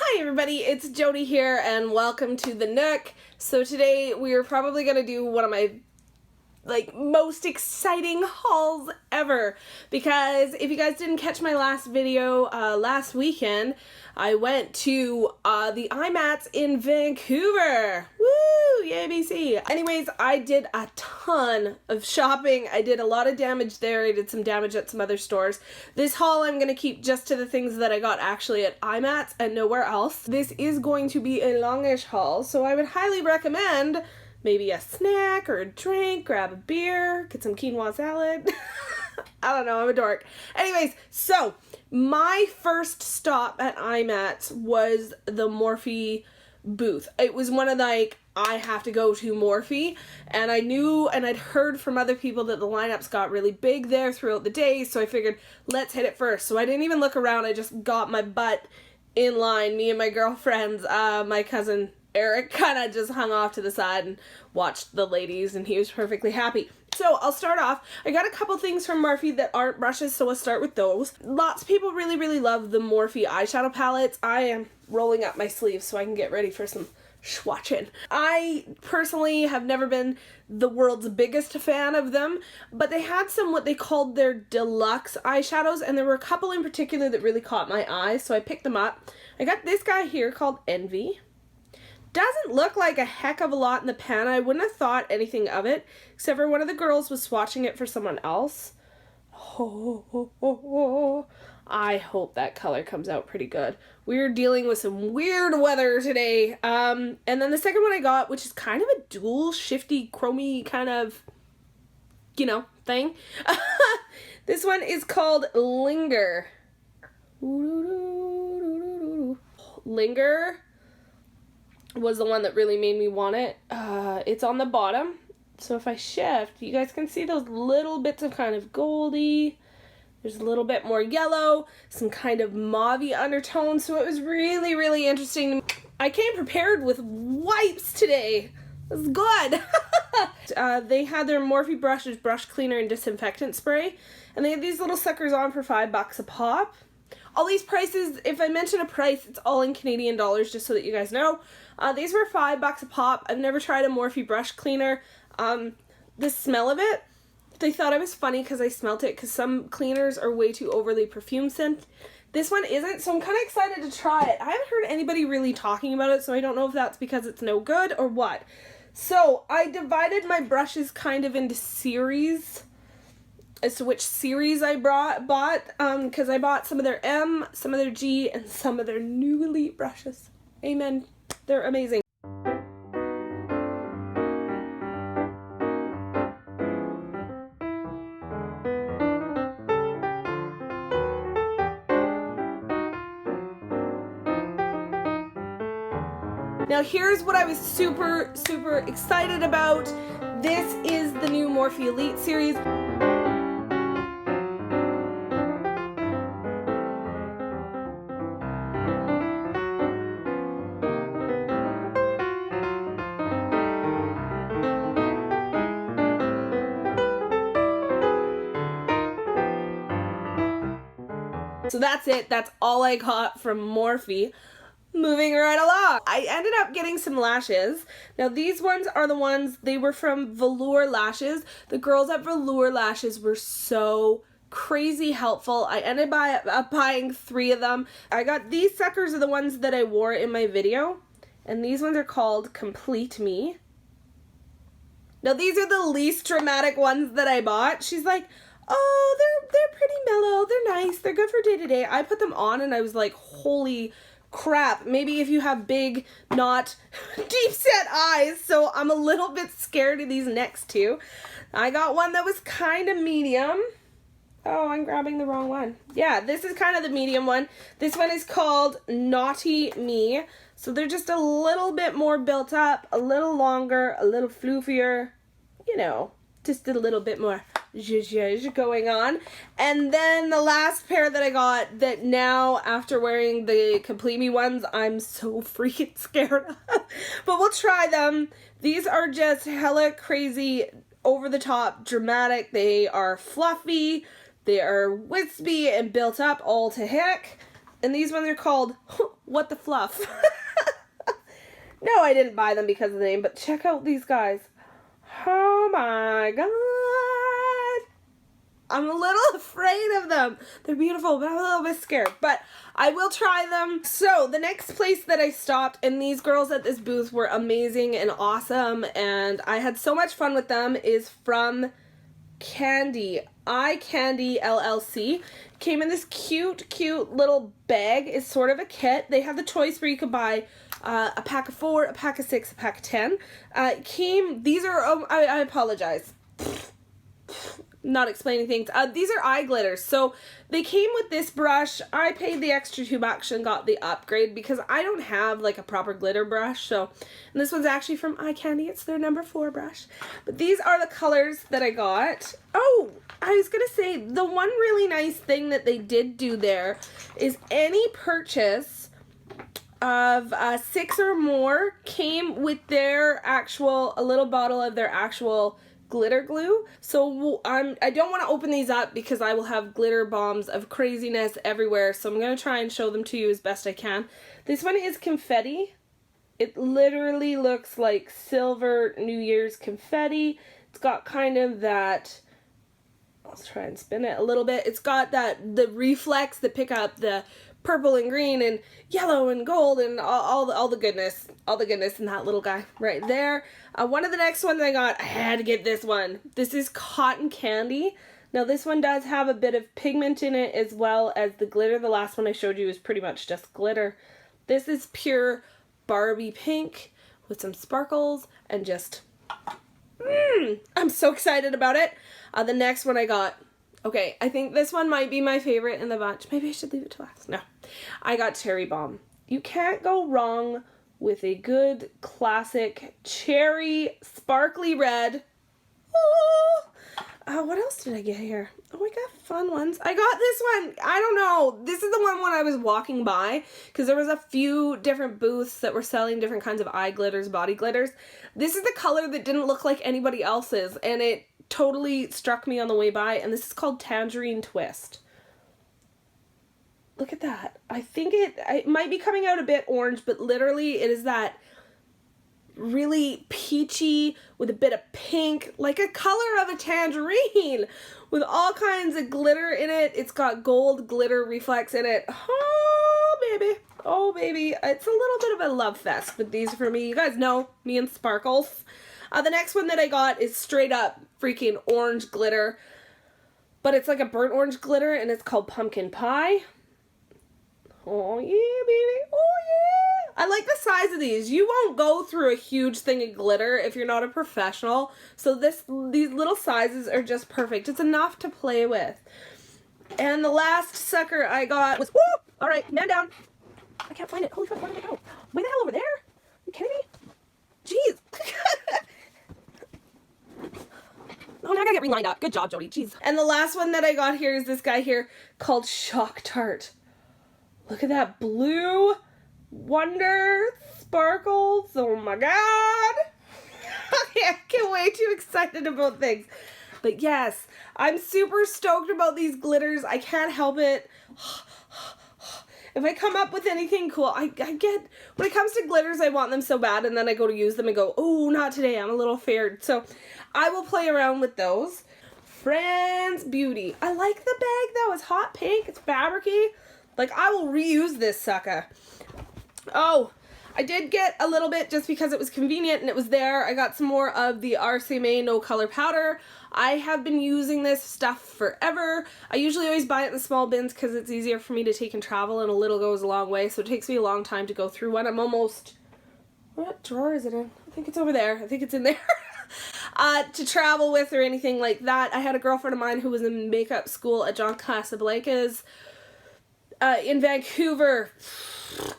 Hi everybody, it's Jody here and welcome to the Nook. So today we are probably going to do one of my most exciting hauls ever, because if you guys didn't catch my last video last weekend, I went to the IMATS in Vancouver. Woo! Yay BC! Anyways, I did a ton of shopping. I did a lot of damage there. I did some damage at some other stores. This haul I'm going to keep just to the things that I got actually at IMATS and nowhere else. This is going to be a longish haul, so I would highly recommend maybe a snack or a drink, grab a beer, get some quinoa salad. I don't know, I'm a dork. Anyways, so my first stop at IMATS was the Morphe booth. It was one of I have to go to Morphe, and I knew and I'd heard from other people that the lineups got really big there throughout the day, so I figured let's hit it first. So I didn't even look around, I just got my butt in line. Me and my girlfriends, my cousin Eric kind of just hung off to the side and watched the ladies, and he was perfectly happy. So I'll start off. I got a couple things from Morphe that aren't brushes, so we'll start with those. Lots of people really love the Morphe eyeshadow palettes. I am rolling up my sleeves so I can get ready for some swatching. I personally have never been the world's biggest fan of them, but they had some what they called their deluxe eyeshadows, and there were a couple in particular that really caught my eye, so I picked them up. I got this guy here called Envy. Doesn't look like a heck of a lot in the pan. I wouldn't have thought anything of it, except for one of the girls was swatching it for someone else. I hope that color comes out pretty good. We're dealing with some weird weather today. And then the second one I got, which is kind of a dual shifty chromy kind of, thing. This one is called Linger. Linger was the one that really made me want it. It's on the bottom, so if I shift, you guys can see those little bits of kind of goldy. There's a little bit more yellow, some kind of mauve-y undertone, so it was really interesting. I came prepared with wipes today. That's good. They had their Morphe brushes, brush cleaner and disinfectant spray, and they had these little suckers on for $5 a pop. All these prices, if I mention a price, it's all in Canadian dollars, just so that you guys know. These were $5 a pop. I've never tried a Morphe brush cleaner. The smell of it, they thought I was funny because I smelt it, because some cleaners are way too overly perfume scent. This one isn't, so I'm kind of excited to try it. I haven't heard anybody really talking about it, so I don't know if that's because it's no good or what. So I divided my brushes kind of into series as to which series I bought, because I bought some of their M, some of their G, and some of their new Elite brushes. Amen. They're amazing. Now here's what I was super excited about. This is the new Morphe Elite series. So that's it. That's all I got from Morphe. Moving right along. I ended up getting some lashes. Now these ones are the ones, they were from Velour Lashes. The girls at Velour Lashes were so crazy helpful. I ended up buying 3 of them. I got these suckers are the ones that I wore in my video. And these ones are called Complete Me. Now these are the least dramatic ones that I bought. She's like, oh, they're pretty mellow, they're nice, they're good for day to day. I put them on and I was like, holy crap. Maybe if you have big, not deep set eyes, so I'm a little bit scared of these next two. I got one that was kind of medium. Oh, I'm grabbing the wrong one. Yeah, this is kind of the medium one. This one is called Naughty Me. So they're just a little bit more built up, a little longer, a little floofier, just a little bit more zhuzh going on. And then the last pair that I got, that now after wearing the Complete Me ones, I'm so freaking scared of. But we'll try them. These are just hella crazy, over the top, dramatic. They are fluffy, they are wispy and built up all to heck. And these ones are called What the Fluff. No, I didn't buy them because of the name, but check out these guys. Oh my god. I'm a little afraid of them. They're beautiful, but I'm a little bit scared. But I will try them. So the next place that I stopped, and these girls at this booth were amazing and awesome, and I had so much fun with them, is from Candy. iCandy LLC. Came in this cute little bag. It's sort of a kit. They have the choice where you could buy a pack of 4, a pack of 6, a pack of 10. These are, I apologize. Not explaining things. These are eye glitters. So they came with this brush. I paid the extra $2 and got the upgrade because I don't have like a proper glitter brush. So, and this one's actually from iCandy. It's their number 4 brush. But these are the colors that I got. Oh, I was gonna say the one really nice thing that they did do there is any purchase of 6 or more came with their actual, a little bottle of their actual glitter glue. So I don't want to open these up because I will have glitter bombs of craziness everywhere. So I'm going to try and show them to you as best I can. This one is confetti. It literally looks like silver New Year's confetti. It's got kind of that, let's try and spin it a little bit. It's got the reflex that pick up the purple and green and yellow and gold and all the goodness in that little guy right there. One of the next ones I got, I had to get this one. This is Cotton Candy. Now this one does have a bit of pigment in it as well as the glitter. The last one I showed you is pretty much just glitter. This is pure Barbie pink with some sparkles and just, I'm so excited about it. The next one I got, okay, I think this one might be my favorite in the bunch. Maybe I should leave it to last. No. I got Cherry Bomb. You can't go wrong with a good classic cherry sparkly red. Oh! What else did I get here? Oh, I got fun ones. I got this one. I don't know. This is the one when I was walking by because there was a few different booths that were selling different kinds of eye glitters, body glitters. This is the color that didn't look like anybody else's, and it totally struck me on the way by, and this is called Tangerine Twist. Look at that. I think it might be coming out a bit orange, but literally it is that really peachy with a bit of pink, like a color of a tangerine with all kinds of glitter in it. It's got gold glitter reflex in it. Oh, baby. Oh, baby. It's a little bit of a love fest with these for me. You guys know me and sparkles. The next one that I got is straight up freaking orange glitter, but it's like a burnt orange glitter, and it's called Pumpkin Pie. Oh yeah, baby. Oh yeah. I like the size of these. You won't go through a huge thing of glitter if you're not a professional. So these little sizes are just perfect. It's enough to play with. And the last sucker I got was, whoop! All right, man down. I can't find it. Holy fuck, where did it go? Way the hell over there? Are you kidding me? Jeez. Oh, now I gotta get relined up. Good job, Jody. Jeez. And the last one that I got here is this guy here called Shock Tart. Look at that blue wonder sparkles. Oh my god. Okay, I get way too excited about things. But yes, I'm super stoked about these glitters. I can't help it. If I come up with anything cool, I get, when it comes to glitters, I want them so bad, and then I go to use them and go, oh, not today, I'm a little feared. So I will play around with those. Friends Beauty. I like the bag though. It's hot pink. It's fabricy. Like, I will reuse this sucker. Oh, I did get a little bit just because it was convenient and it was there. I got some more of the RCMA No Color Powder. I have been using this stuff forever. I usually always buy it in the small bins because it's easier for me to take and travel, and a little goes a long way, so it takes me a long time to go through one. I'm almost, what drawer is it in? I think it's over there. I think it's in there. To travel with or anything like that. I had a girlfriend of mine who was in makeup school at John Casablancas in Vancouver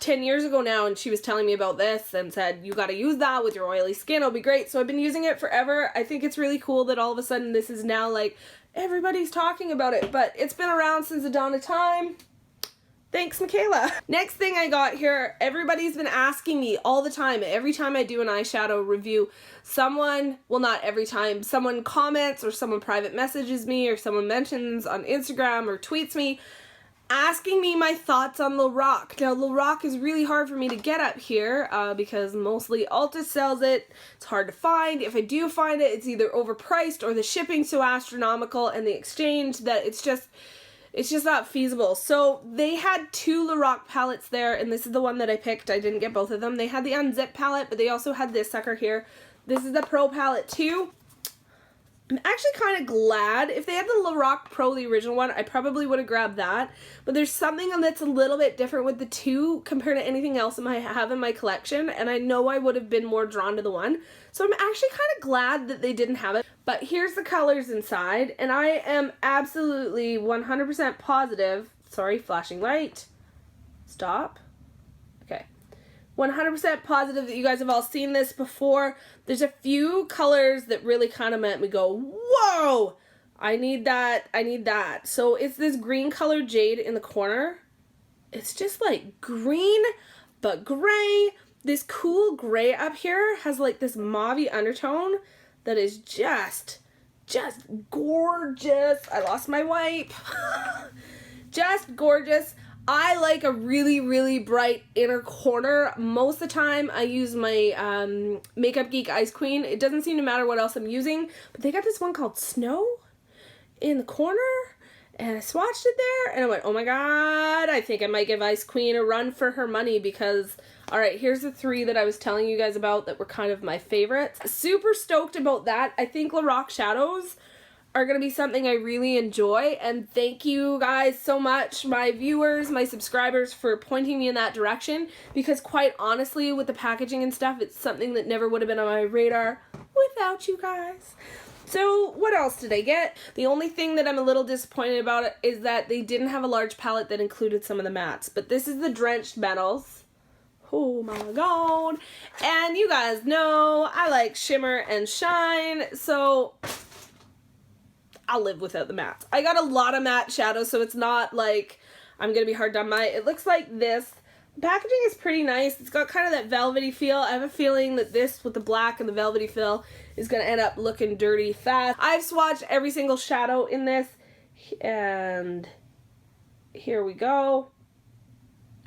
10 years ago now, and she was telling me about this and said, you gotta use that with your oily skin, it'll be great. So I've been using it forever. I think it's really cool that all of a sudden this is now like everybody's talking about it, but it's been around since the dawn of time. Thanks, Michaela. Next thing I got here, everybody's been asking me all the time, every time I do an eyeshadow review, someone, well, not every time, someone comments or someone private messages me or someone mentions on Instagram or tweets me, asking me my thoughts on Lorac. Now, Lorac is really hard for me to get up here because mostly Ulta sells it. It's hard to find. If I do find it, it's either overpriced or the shipping's so astronomical and the exchange that it's just not feasible. So they had 2 Lorac palettes there, and this is the one that I picked. I didn't get both of them. They had the unzipped palette, but they also had this sucker here. This is the Pro palette too. I'm actually kind of glad. If they had the Lorac Pro, the original one, I probably would have grabbed that. But there's something that's a little bit different with the 2 compared to anything else I have in my collection. And I know I would have been more drawn to the one. So I'm actually kind of glad that they didn't have it. But here's the colors inside. And I am absolutely 100% positive. Sorry, flashing light. Stop. Okay. 100% positive that you guys have all seen this before. There's a few colors that really kind of made me go, whoa, I need that, I need that. So it's this green color jade in the corner. It's just like green, but gray. This cool gray up here has like this mauve-y undertone that is just gorgeous. I lost my wipe. Just gorgeous. I like a really, really bright inner corner. Most of the time I use my Makeup Geek Ice Queen. It doesn't seem to matter what else I'm using, but they got this one called Snow in the corner, and I swatched it there, and I went, oh my god, I think I might give Ice Queen a run for her money because, alright, here's the 3 that I was telling you guys about that were kind of my favorites. Super stoked about that. I think Lorac shadows are going to be something I really enjoy, and thank you guys so much, my viewers, my subscribers, for pointing me in that direction, because quite honestly with the packaging and stuff, it's something that never would have been on my radar without you guys. So what else did I get? The only thing that I'm a little disappointed about it is that they didn't have a large palette that included some of the mattes, but this is the Drenched Metals. Oh my god. And you guys know I like shimmer and shine, so I'll live without the mattes. I got a lot of matte shadows, so it's not like I'm going to be hard done by. It looks like this. The packaging is pretty nice. It's got kind of that velvety feel. I have a feeling that this with the black and the velvety feel is going to end up looking dirty fast. I've swatched every single shadow in this, and here we go.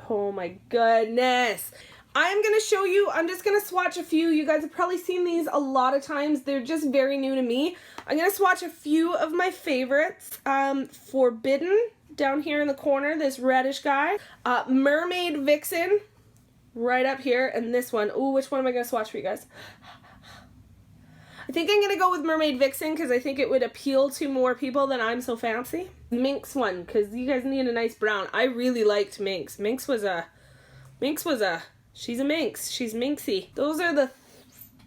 Oh my goodness. I'm going to show you, I'm just going to swatch a few. You guys have probably seen these a lot of times. They're just very new to me. I'm going to swatch a few of my favorites. Forbidden, down here in the corner, this reddish guy. Mermaid Vixen, right up here. And this one. Ooh, which one am I going to swatch for you guys? I think I'm going to go with Mermaid Vixen because I think it would appeal to more people than I'm so fancy. Minx one, because you guys need a nice brown. I really liked Minx. Minx was a, she's a minx. She's minxy. Those are the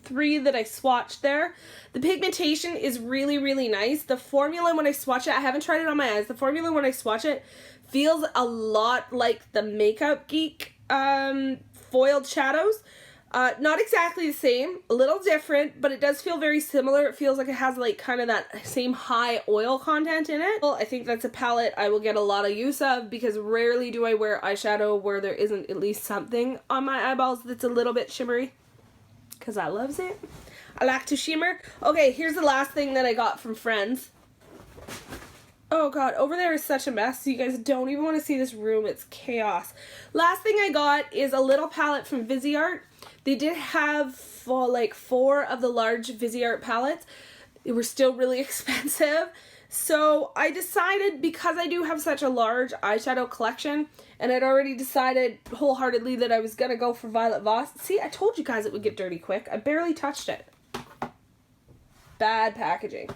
3 that I swatched there. The pigmentation is really, really nice. The formula when I swatch it, I haven't tried it on my eyes. The formula when I swatch it feels a lot like the Makeup Geek foiled shadows. Not exactly the same, a little different, but it does feel very similar. It feels like it has like kind of that same high oil content in it. Well, I think that's a palette I will get a lot of use of because rarely do I wear eyeshadow where there isn't at least something on my eyeballs that's a little bit shimmery, because I loves it. I like to shimmer. Okay, here's the last thing that I got from friends. Oh god, over there is such a mess. You guys don't even want to see this room. It's chaos. Last thing I got is a little palette from Viseart. They did have like 4 of the large Viseart palettes. They were still really expensive. So I decided, because I do have such a large eyeshadow collection, and I'd already decided wholeheartedly that I was going to go for Violet Voss. See, I told you guys it would get dirty quick. I barely touched it. Bad packaging.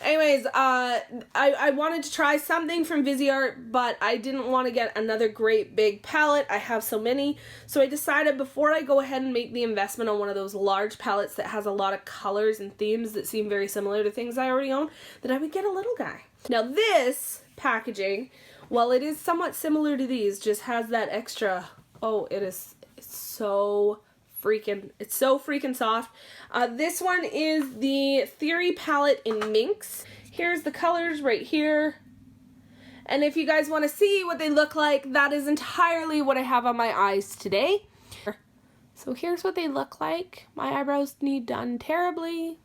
Anyways, I wanted to try something from Viseart, but I didn't want to get another great big palette. I have so many. So I decided before I go ahead and make the investment on one of those large palettes that has a lot of colors and themes that seem very similar to things I already own, that I would get a little guy. Now this packaging, while it is somewhat similar to these, just has that extra, oh, it's so freaking soft. This one is the Theory palette in Minx. Here's the colors right here. And if you guys want to see what they look like, that is entirely what I have on my eyes today. So here's what they look like. My eyebrows need done terribly.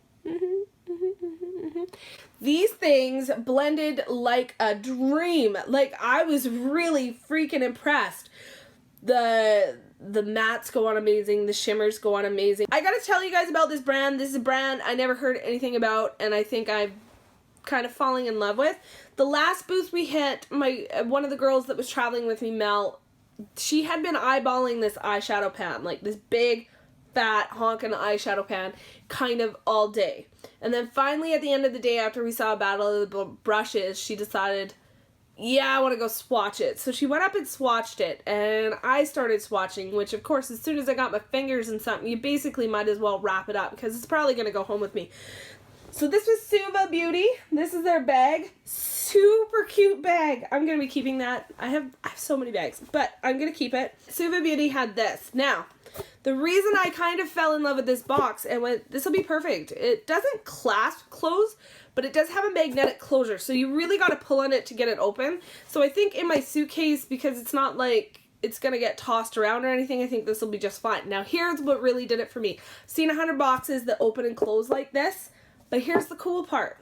These things blended like a dream. Like, I was really freaking impressed. The mattes go on amazing. The shimmers go on amazing. I gotta tell you guys about this brand. This is a brand I never heard anything about, and I think I'm kind of falling in love with. The last booth we hit, one of the girls that was traveling with me, Mel, she had been eyeballing this eyeshadow pan, like this big, fat, honking eyeshadow pan, kind of all day. And then finally at the end of the day, after we saw a battle of the brushes, she decided, yeah, I want to go swatch it. So she went up and swatched it, and I started swatching, which of course, as soon as I got my fingers in something, you basically might as well wrap it up, because it's probably going to go home with me. So this was Suva Beauty. This is their bag. Super cute bag. I'm going to be keeping that. I have so many bags, but I'm going to keep it. Suva Beauty had this. Now, the reason I kind of fell in love with this box and went, this will be perfect. It doesn't clasp close, but it does have a magnetic closure. So you really got to pull on it to get it open. So I think in my suitcase, because it's not like it's going to get tossed around or anything, I think this will be just fine. Now here's what really did it for me. I've seen 100 boxes that open and close like this, but here's the cool part.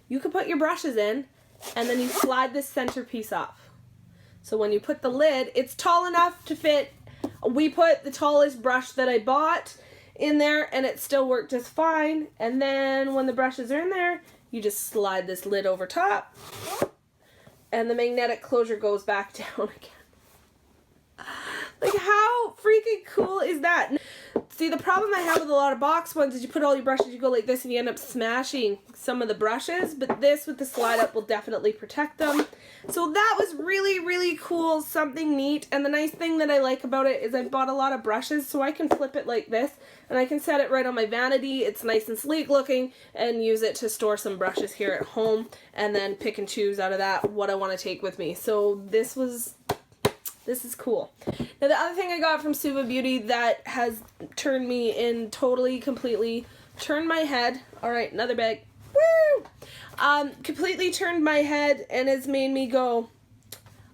You can put your brushes in, and then you slide this centerpiece off. So when you put the lid, it's tall enough to fit. We put the tallest brush that I bought in there, and it still worked just fine. And then when the brushes are in there, you just slide this lid over top, and the magnetic closure goes back down again. Like, how freaking cool is that? See, the problem I have with a lot of box ones is you put all your brushes, you go like this, and you end up smashing some of the brushes, but this with the slide up will definitely protect them. So that was really, really cool, something neat. And the nice thing that I like about it is I bought a lot of brushes, so I can flip it like this, and I can set it right on my vanity. It's nice and sleek looking, and use it to store some brushes here at home, and then pick and choose out of that what I want to take with me. So this is cool. Now, the other thing I got from Suva Beauty that has turned me in totally, completely, turned my head. All right, another bag. Woo! Completely turned my head and has made me go,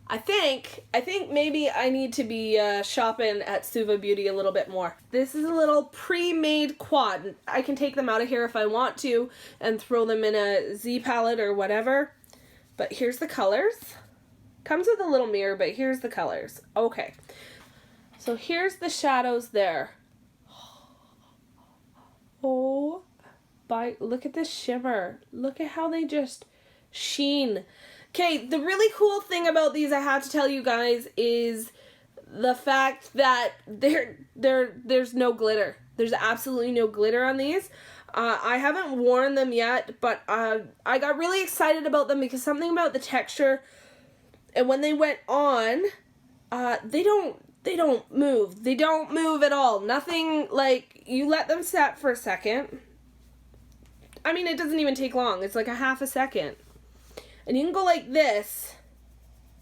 I think maybe I need to be shopping at Suva Beauty a little bit more. This is a little pre-made quad. I can take them out of here if I want to and throw them in a Z palette or whatever. But here's the colors. Comes with a little mirror, but here's the colors. Okay. So here's the shadows there. Oh, look at this shimmer. Look at how they just sheen. Okay, the really cool thing about these I have to tell you guys is the fact that there's no glitter. There's absolutely no glitter on these. I haven't worn them yet, but I got really excited about them because something about the texture. And when they went on, they don't move. They don't move at all. Nothing, like, you let them set for a second. I mean, it doesn't even take long. It's like a half a second. And you can go like this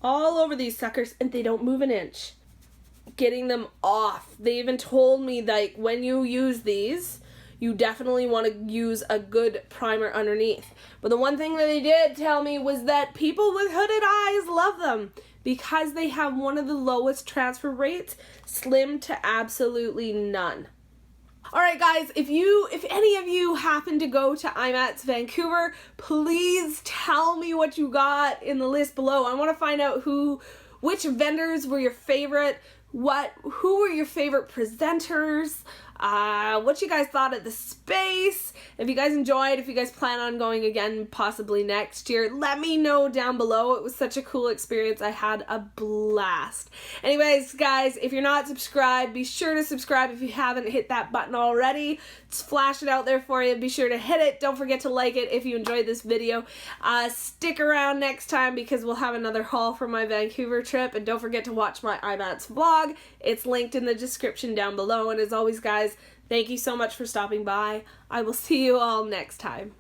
all over these suckers, and they don't move an inch. Getting them off. They even told me, like, when you use these, you definitely want to use a good primer underneath. But the one thing that they did tell me was that people with hooded eyes love them because they have one of the lowest transfer rates, slim to absolutely none. Alright guys, if any of you happen to go to IMATS Vancouver, please tell me what you got in the list below. I want to find out which vendors were your favorite, who were your favorite presenters, what you guys thought of the space. If you guys enjoyed, if you guys plan on going again possibly next year, let me know down below. It was such a cool experience. I had a blast. Anyways, guys, if you're not subscribed, be sure to subscribe if you haven't hit that button already. Just flash it out there for you. Be sure to hit it. Don't forget to like it if you enjoyed this video. Stick around next time because we'll have another haul from my Vancouver trip. And don't forget to watch my IMATS vlog. It's linked in the description down below. And as always, guys, thank you so much for stopping by. I will see you all next time.